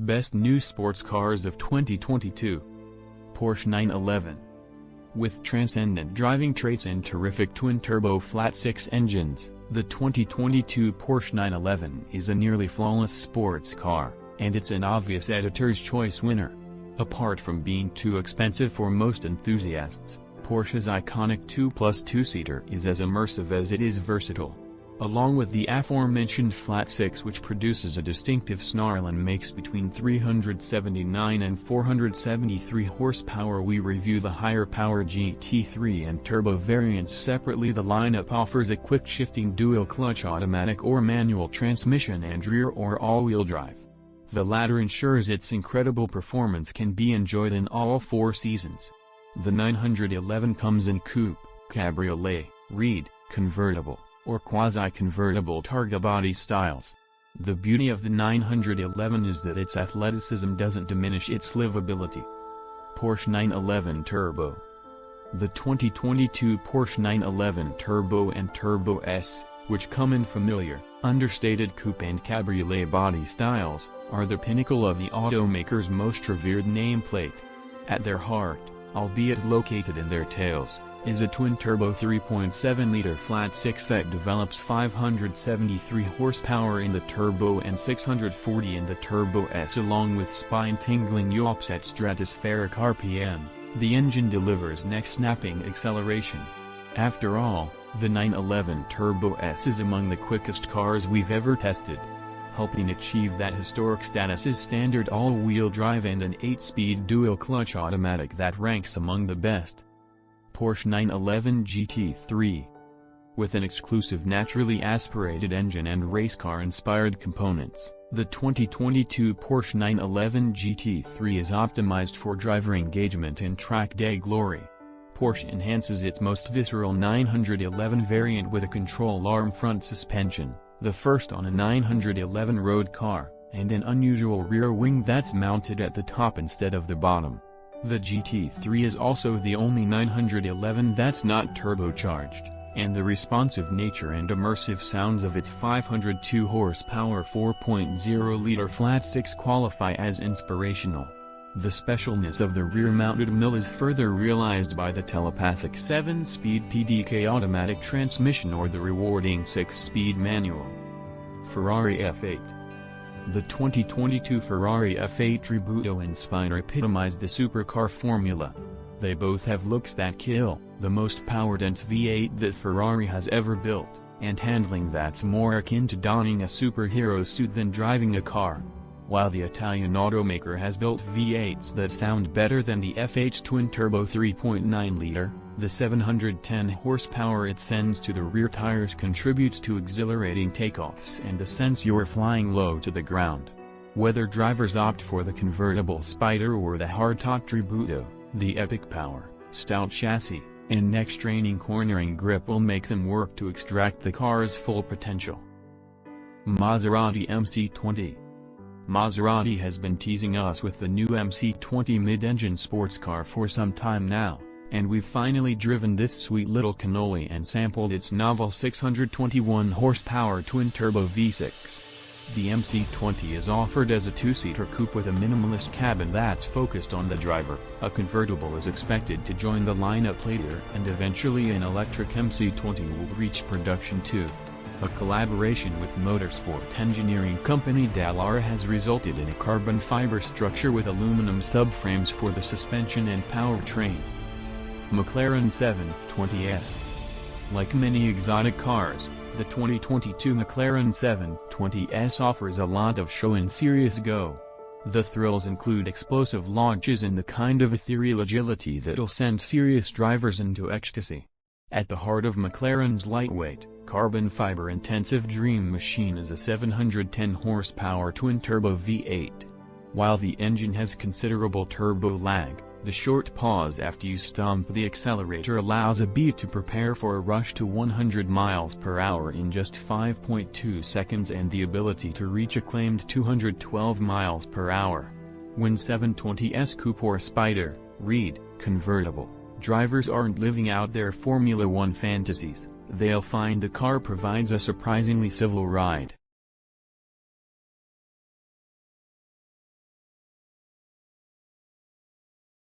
Best New Sports Cars of 2022. Porsche 911. With transcendent driving traits and terrific twin-turbo flat-six engines, the 2022 Porsche 911 is a nearly flawless sports car, and it's an obvious editor's choice winner. Apart from being too expensive for most enthusiasts, Porsche's iconic 2+2-seater is as immersive as it is versatile. Along with the aforementioned flat-six, which produces a distinctive snarl and makes between 379 and 473 horsepower, we review the higher-power GT3 and turbo variants separately. The lineup offers a quick-shifting dual-clutch automatic or manual transmission and rear or all-wheel drive. The latter ensures its incredible performance can be enjoyed in all four seasons. The 911 comes in coupe, cabriolet, reed, convertible, or quasi-convertible Targa body styles. The beauty of the 911 is that its athleticism doesn't diminish its livability. Porsche 911 Turbo. The 2022 Porsche 911 Turbo and Turbo S, which come in familiar, understated coupe and cabriolet body styles, are the pinnacle of the automaker's most revered nameplate. At their heart, albeit located in their tails, is a twin-turbo 3.7-liter flat-six that develops 573 horsepower in the Turbo and 640 in the Turbo S. Along with spine-tingling yaws at stratospheric RPM, the engine delivers neck-snapping acceleration. After all, the 911 Turbo S is among the quickest cars we've ever tested. Helping achieve that historic status is standard all-wheel drive and an 8-speed dual-clutch automatic that ranks among the best. Porsche 911 GT3. With an exclusive naturally aspirated engine and race car-inspired components, the 2022 Porsche 911 GT3 is optimized for driver engagement and track day glory. Porsche enhances its most visceral 911 variant with a control arm front suspension, the first on a 911 road car, and an unusual rear wing that's mounted at the top instead of the bottom. The GT3 is also the only 911 that's not turbocharged, and the responsive nature and immersive sounds of its 502 horsepower 4.0-liter flat-six qualify as inspirational. The specialness of the rear-mounted mill is further realized by the telepathic 7-speed PDK automatic transmission or the rewarding 6-speed manual. Ferrari F8. The 2022 Ferrari F8 Tributo and Spyder epitomize the supercar formula. They both have looks that kill, the most power-dense V8 that Ferrari has ever built, and handling that's more akin to donning a superhero suit than driving a car. While the Italian automaker has built V8s that sound better than the F8's twin-turbo 3.9-liter, the 710 horsepower it sends to the rear tires contributes to exhilarating takeoffs and a sense you're flying low to the ground. Whether drivers opt for the convertible Spyder or the hardtop Tributo, the epic power, stout chassis, and neck-straining cornering grip will make them work to extract the car's full potential. Maserati MC20. Maserati has been teasing us with the new MC20 mid-engine sports car for some time now, and we've finally driven this sweet little cannoli and sampled its novel 621 horsepower twin-turbo V6. The MC20 is offered as a two-seater coupe with a minimalist cabin that's focused on the driver. A convertible is expected to join the lineup later, and eventually an electric MC20 will reach production too. A collaboration with motorsport engineering company Dallara has resulted in a carbon fiber structure with aluminum subframes for the suspension and powertrain. McLaren 720S. Like many exotic cars, the 2022 McLaren 720S offers a lot of show and serious go. The thrills include explosive launches and the kind of ethereal agility that'll send serious drivers into ecstasy. At the heart of McLaren's lightweight, carbon fiber-intensive dream machine is a 710 horsepower twin-turbo V8. While the engine has considerable turbo lag, the short pause after you stomp the accelerator allows a beat to prepare for a rush to 100 miles per hour in just 5.2 seconds and the ability to reach a claimed 212 miles per hour. When 720S Coupe or Spyder, reed, convertible, drivers aren't living out their Formula One fantasies, they'll find the car provides a surprisingly civil ride.